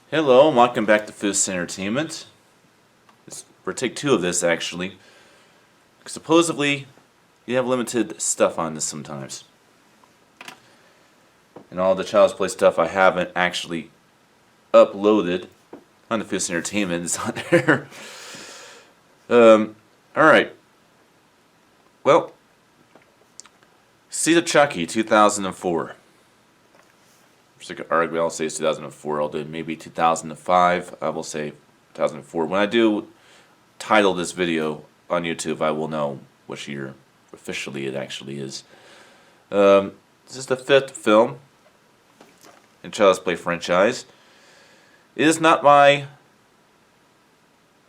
Hello, and welcome back to Fist Entertainment. We're take two of this, actually. Supposedly, you have limited stuff on this sometimes. And all the Child's Play stuff I haven't actually uploaded on the Fist Entertainment is on there. Alright. Well, Seed of Chucky, 2004. I could argue, I'll say it's 2004, although maybe 2005, I will say 2004. When I do title this video on YouTube, I will know which year officially it actually is. This is the fifth film in Child's Play franchise. It is not my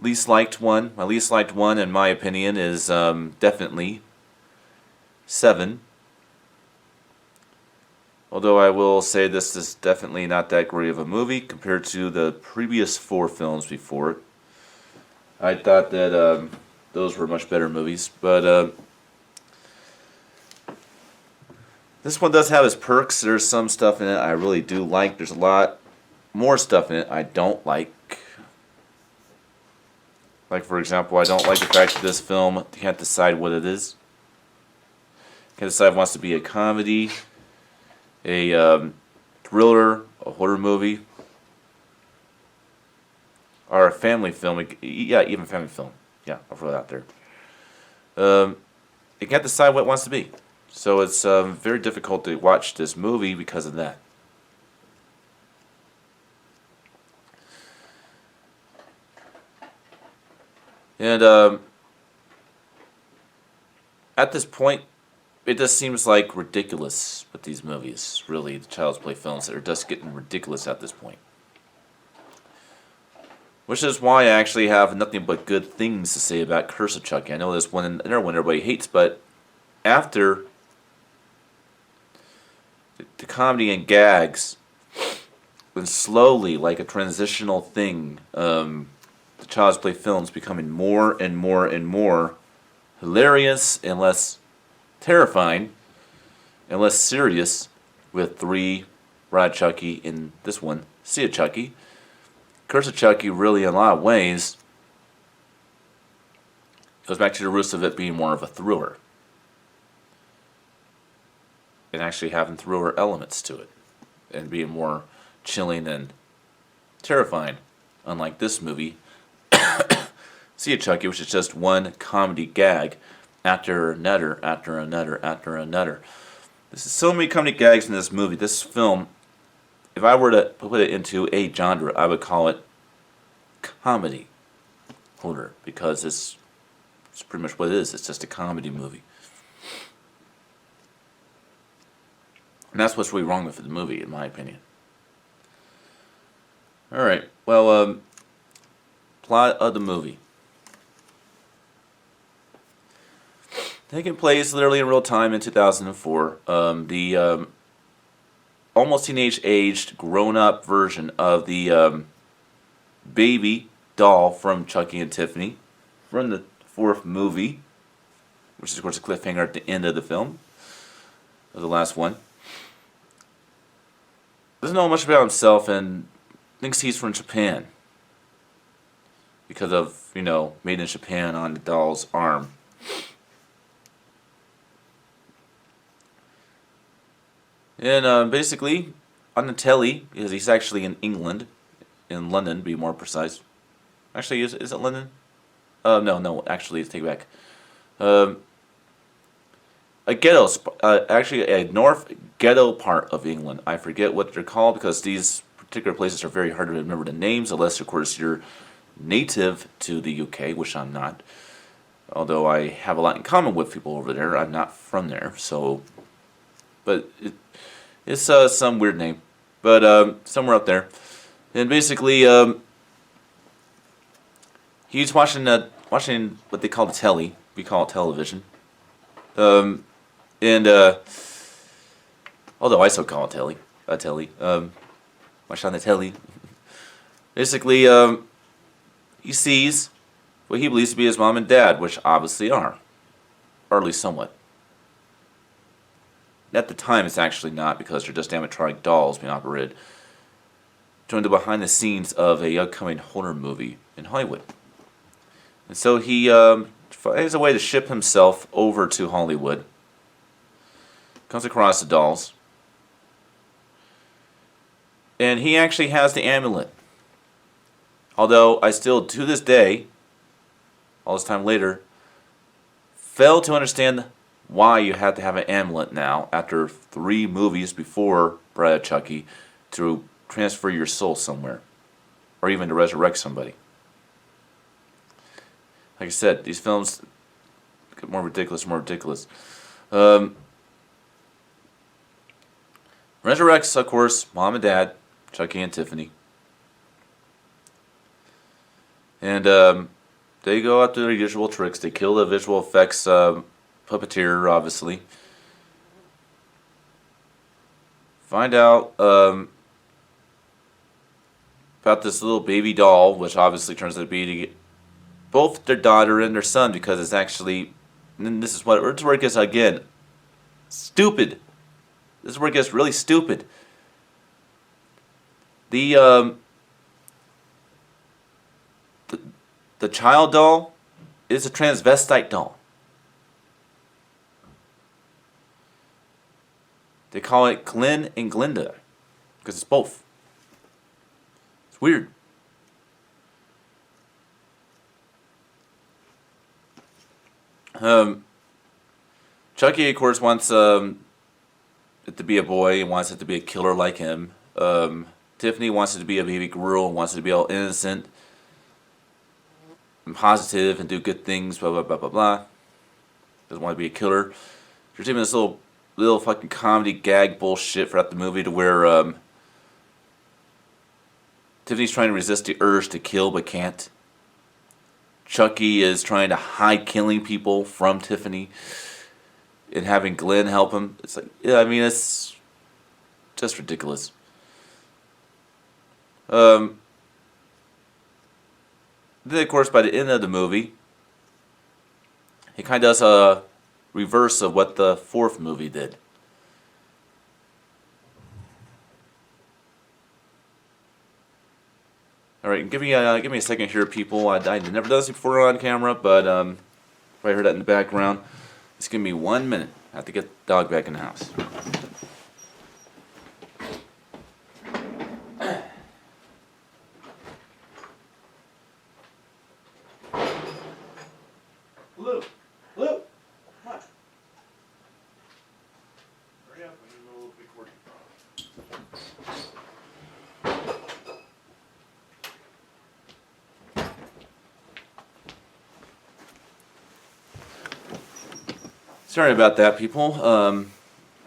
least liked one. My least liked one, in my opinion, is definitely 7. Although I will say this is definitely not that great of a movie compared to the previous 4 films before it. I thought that those were much better movies, but this one does have its perks. There's some stuff in it I really do like. There's a lot more stuff in it I don't like. Like, for example, I don't like the fact that this film can't decide what it is. Can't decide if it wants to be a comedy, a thriller, a horror movie, or a family film. Yeah, even family film. Yeah, I'll throw that out there. It can't decide what it wants to be. So it's very difficult to watch this movie because of that. And at this point, it just seems like ridiculous with these movies, really, the Child's Play films that are just getting ridiculous at this point. Which is why I actually have nothing but good things to say about Curse of Chucky. I know there's another one everybody hates, but after the comedy and gags, and slowly, like a transitional thing, the Child's Play films becoming more and more and more hilarious and less terrifying and less serious, with 3, Ride Chucky, in this one, Seed of Chucky. Curse of Chucky really, in a lot of ways, goes back to the roots of it being more of a thriller. And actually having thriller elements to it. And being more chilling and terrifying. Unlike this movie, Seed of Chucky, which is just one comedy gag after another, after another, after another. There's so many comedy gags in this movie. This film, if I were to put it into a genre, I would call it comedy horror, because it's pretty much what it is. It's just a comedy movie. And that's what's really wrong with the movie, in my opinion. Alright, well, plot of the movie. Taking place literally in real time in 2004. The almost teenage-aged, grown-up version of the baby doll from Chucky and Tiffany from the 4th movie, which is, of course, a cliffhanger at the end of the film, of the last one. Doesn't know much about himself and thinks he's from Japan because of, made in Japan on the doll's arm. And basically, on the telly, because he's actually in England, in London, to be more precise. Actually, is it London? No, actually, take it back. A ghetto, actually a north ghetto part of England. I forget what they're called, because these particular places are very hard to remember the names, unless, of course, you're native to the UK, which I'm not. Although I have a lot in common with people over there. I'm not from there, so... But it's some weird name. But somewhere up there. And basically, he's watching what they call the telly. We call it television. Although I still call it telly. Watch on the telly. Basically, he sees what he believes to be his mom and dad, which obviously are. Or at least somewhat. At the time, it's actually not, because they're just animatronic dolls being operated. joined the behind the scenes of a upcoming horror movie in Hollywood. And so he finds a way to ship himself over to Hollywood. Comes across the dolls. And he actually has the amulet. Although I still, to this day, all this time later, fail to understand why you had to have an amulet now, after 3 movies before Bride of Chucky, to transfer your soul somewhere. Or even to resurrect somebody. Like I said, these films get more ridiculous and more ridiculous. Resurrects, of course, Mom and Dad, Chucky and Tiffany. And they go out to their usual tricks. They kill the visual effects puppeteer, obviously. Find out about this little baby doll, which obviously turns out to be both their daughter and their son, because it's actually, and this is where it gets, again, stupid. This is where it gets really stupid. The child doll is a transvestite doll. They call it Glenn and Glinda, because it's both. It's weird. Chucky, of course, wants it to be a boy and wants it to be a killer like him. Tiffany wants it to be a baby girl and wants it to be all innocent and positive and do good things, blah, blah, blah, blah, blah. Doesn't want to be a killer. There's even this little fucking comedy gag bullshit throughout the movie to where Tiffany's trying to resist the urge to kill but can't. Chucky is trying to hide killing people from Tiffany and having Glenn help him. It's like, yeah, I mean, it's just ridiculous. Then, of course, by the end of the movie, he kind of does a reverse of what the 4th movie did. All right, give me a second here, people. I've never done this before on camera, but probably heard that in the background. Just give me 1 minute. I have to get the dog back in the house. Blue, come on. Hurry up, I'm in the middle of recording. Sorry about that, people.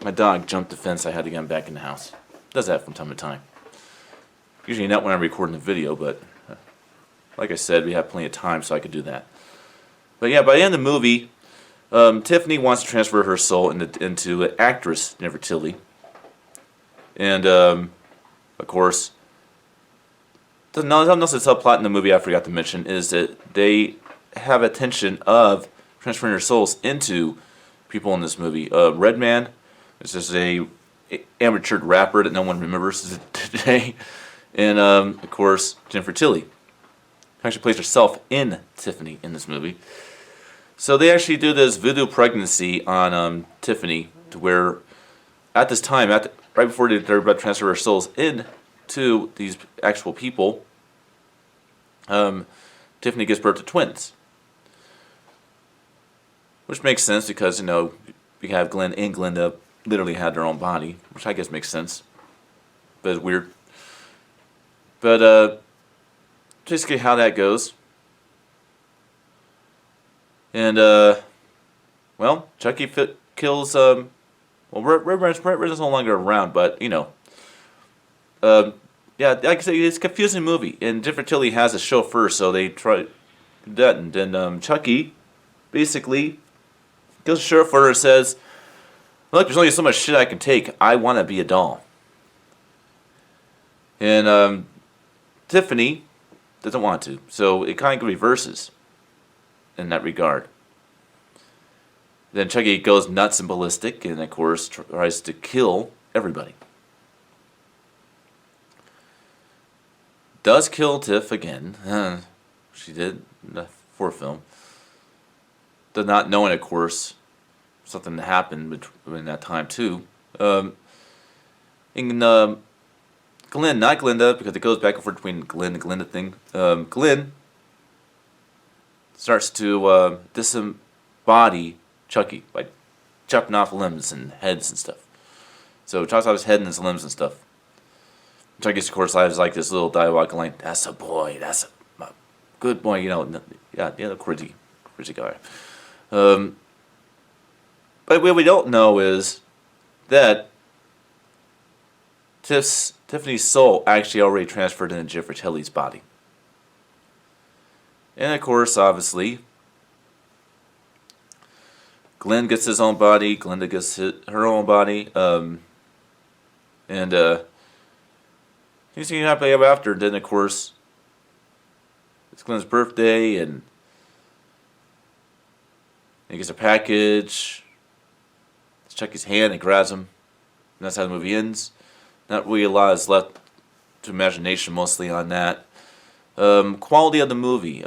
My dog jumped the fence. I had to get him back in the house. Does that from time to time. Usually not when I'm recording the video, but like I said, we have plenty of time, so I could do that. But yeah, by the end of the movie, Tiffany wants to transfer her soul into actress Nefertiti. And, of course, something else that's subplot in the movie I forgot to mention is that they have attention of transferring their souls into people in this movie. Redman is just a amateur rapper that no one remembers today. And, of course, Jennifer Tilly actually plays herself in Tiffany in this movie. So they actually do this voodoo pregnancy on Tiffany, to where at this time, right before they're about to transfer their souls into these actual people, Tiffany gives birth to twins. Which makes sense because, you know, we have Glenn and Glinda literally had their own body, which I guess makes sense. But it's weird. But basically how that goes. And, well, Chucky kills, well, Red's no longer around, but, you know. Yeah, like I said, it's a confusing movie. And Jennifer Tilly has a chauffeur, so they try that. And then Chucky basically goes to the chauffeur and says, look, there's only so much shit I can take. I want to be a doll. And Tiffany doesn't want to. So it kind of reverses in that regard. Then Chucky goes nuts and ballistic and, of course, tries to kill everybody. does kill Tiff again. She did in the fourth film. Does not knowing, of course, something happened between that time too. In Glenn, not Glinda, because it goes back and forth between Glenn and Glinda thing. Glenn starts to disembody Chucky by chopping off limbs and heads and stuff. So chops off his head and his limbs and stuff. Chucky, of course, has like this little dialogue line, "That's a boy, that's a good boy," crazy guy. But what we don't know is that Tiffany's soul actually already transferred into Jeffrey Telley's body. And of course, obviously, Glenn gets his own body, Glinda gets her own body, and things can happen ever after. Then, of course, it's Glenn's birthday, and he gets a package. It's Chucky's hand, and grabs him. And that's how the movie ends. Not really a lot is left to imagination, mostly on that. Quality of the movie.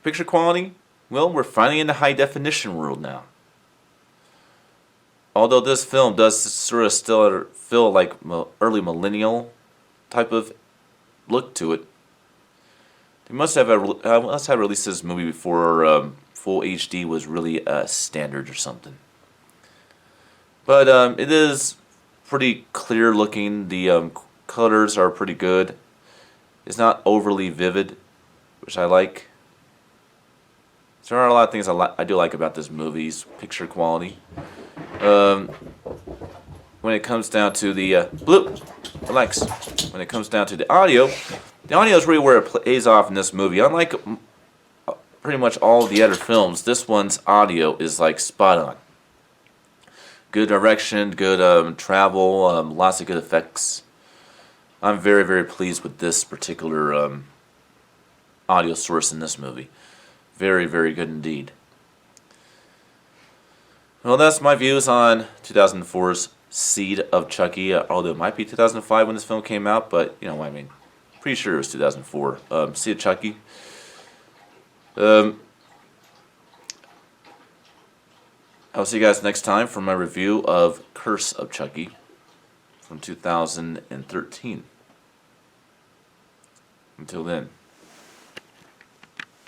Picture quality? Well, we're finally in the high definition world now. Although this film does sort of still feel like early millennial type of look to it. They must have released this movie before full HD was really standard or something. But it is pretty clear looking. The colors are pretty good. It's not overly vivid, which I like. So there are a lot of things I do like about this movie's picture quality. When it comes down to the relax. When it comes down to the audio is really where it plays off in this movie. Unlike pretty much all of the other films, this one's audio is like spot on. Good direction, good travel, lots of good effects. I'm very, very pleased with this particular audio source in this movie. Very, very good indeed. Well, that's my views on 2004's Seed of Chucky, although it might be 2005 when this film came out, but, pretty sure it was 2004. Seed of Chucky. I'll see you guys next time for my review of Curse of Chucky from 2013. Until then.